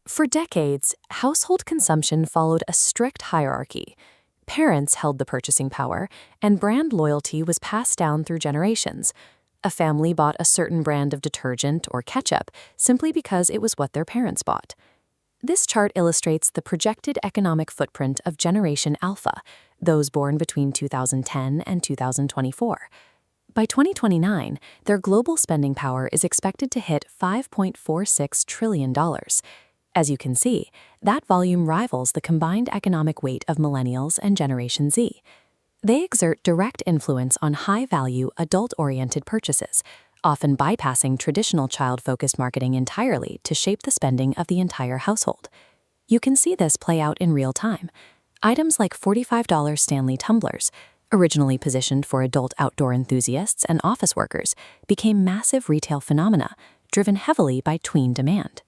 For decades, household consumption followed a strict hierarchy. Parents held the purchasing power, and brand loyalty was passed down through generations. A family bought a certain brand of detergent or ketchup simply because it was what their parents bought. This chart illustrates the projected economic footprint of Generation Alpha, those born between 2010 and 2024. By 2029, their global spending power is expected to hit $5.46 trillion. As you can see, that volume rivals the combined economic weight of Millennials and Generation Z. They exert direct influence on high-value, adult-oriented purchases, often bypassing traditional child-focused marketing entirely to shape the spending of the entire household. You can see this play out in real time. Items like $45 Stanley tumblers, originally positioned for adult outdoor enthusiasts and office workers, became massive retail phenomena, driven heavily by tween demand.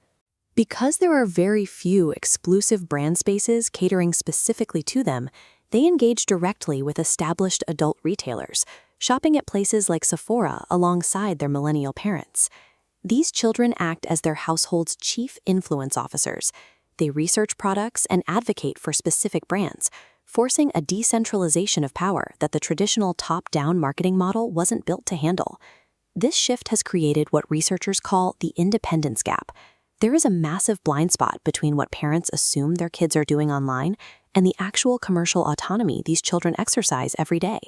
Because there are very few exclusive brand spaces catering specifically to them, they engage directly with established adult retailers, shopping at places like Sephora alongside their millennial parents. These children act as their household's chief influence officers. They research products and advocate for specific brands, forcing a decentralization of power that the traditional top-down marketing model wasn't built to handle. This shift has created what researchers call the independence gap. There is a massive blind spot between what parents assume their kids are doing online and the actual commercial autonomy these children exercise every day.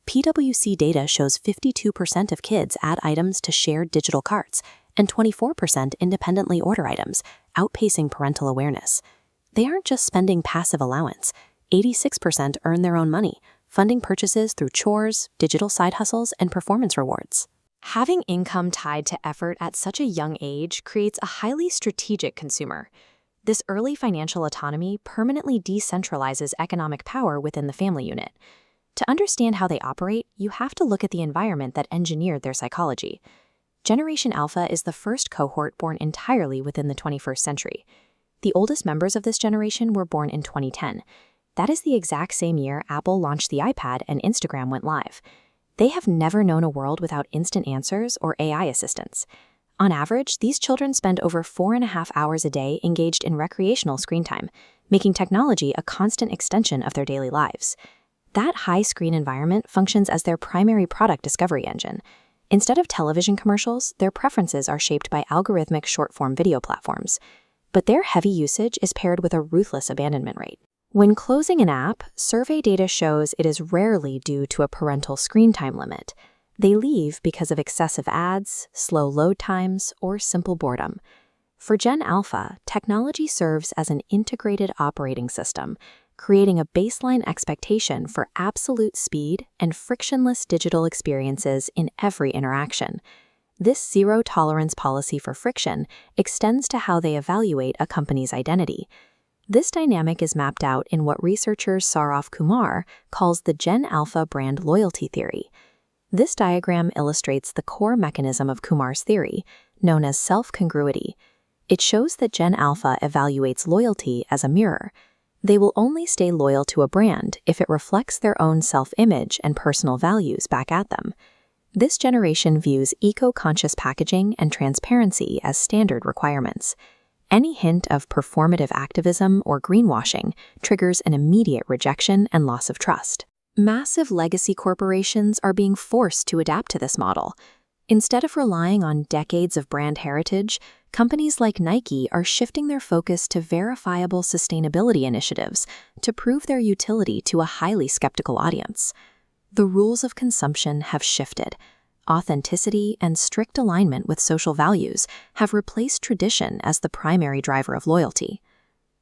PwC data shows 52% of kids add items to shared digital carts and 24% independently order items, outpacing parental awareness. They aren't just spending passive allowance. 86% earn their own money, funding purchases through chores, digital side hustles, and performance rewards. Having income tied to effort at such a young age creates a highly strategic consumer. This early financial autonomy permanently decentralizes economic power within the family unit. To understand how they operate, you have to look at the environment that engineered their psychology. Generation Alpha is the first cohort born entirely within the 21st century. The oldest members of this generation were born in 2010. That is the exact same year Apple launched the iPad and Instagram went live. They have never known a world without instant answers or AI assistants. On average, these children spend over 4.5 hours a day engaged in recreational screen time, making technology a constant extension of their daily lives. That high-screen environment functions as their primary product discovery engine. Instead of television commercials, their preferences are shaped by algorithmic short-form video platforms. But their heavy usage is paired with a ruthless abandonment rate. When closing an app, survey data shows it is rarely due to a parental screen time limit. They leave because of excessive ads, slow load times, or simple boredom. For Gen Alpha, technology serves as an integrated operating system, creating a baseline expectation for absolute speed and frictionless digital experiences in every interaction. This zero-tolerance policy for friction extends to how they evaluate a company's identity. This dynamic is mapped out in what researcher Saurav Kumar calls the Gen Alpha brand loyalty theory. This diagram illustrates the core mechanism of Kumar's theory, known as self-congruity. It shows that Gen Alpha evaluates loyalty as a mirror. They will only stay loyal to a brand if it reflects their own self-image and personal values back at them. This generation views eco-conscious packaging and transparency as standard requirements. Any hint of performative activism or greenwashing triggers an immediate rejection and loss of trust. Massive legacy corporations are being forced to adapt to this model. Instead of relying on decades of brand heritage, companies like Nike are shifting their focus to verifiable sustainability initiatives to prove their utility to a highly skeptical audience. The rules of consumption have shifted. Authenticity and strict alignment with social values have replaced tradition as the primary driver of loyalty.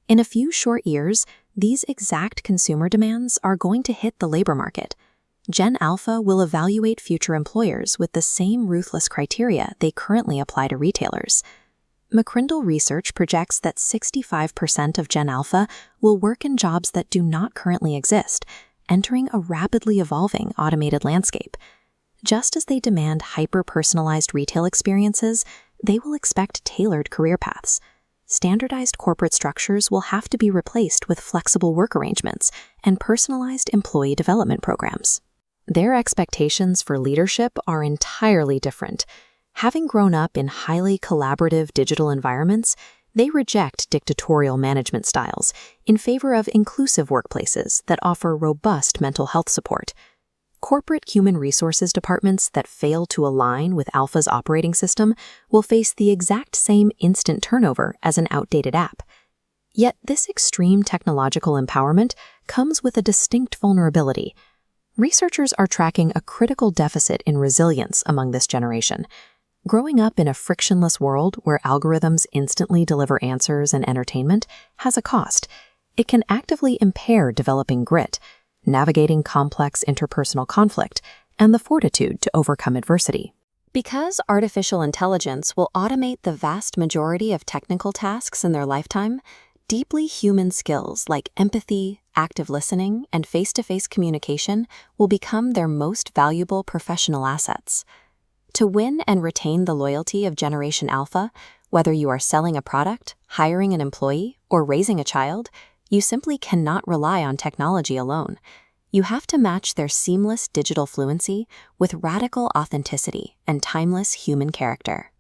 In a few short years, these exact consumer demands are going to hit the labor market. Gen Alpha will evaluate future employers with the same ruthless criteria they currently apply to retailers. McCrindle research projects that 65% of Gen Alpha will work in jobs that do not currently exist, entering a rapidly evolving automated landscape. Just as they demand hyper-personalized retail experiences, they will expect tailored career paths. Standardized corporate structures will have to be replaced with flexible work arrangements and personalized employee development programs. Their expectations for leadership are entirely different. Having grown up in highly collaborative digital environments, They reject dictatorial management styles in favor of inclusive workplaces that offer robust mental health support. Corporate human resources departments that fail to align with Alpha's operating system will face the exact same instant turnover as an outdated app. Yet this extreme technological empowerment comes with a distinct vulnerability. Researchers are tracking a critical deficit in resilience among this generation. Growing up in a frictionless world where algorithms instantly deliver answers and entertainment has a cost. It can actively impair developing grit, navigating complex interpersonal conflict, and the fortitude to overcome adversity. Because artificial intelligence will automate the vast majority of technical tasks in their lifetime, deeply human skills like empathy, active listening, and face-to-face communication will become their most valuable professional assets. To win and retain the loyalty of Generation Alpha, whether you are selling a product, hiring an employee, or raising a child, you simply cannot rely on technology alone. You have to match their seamless digital fluency with radical authenticity and timeless human character.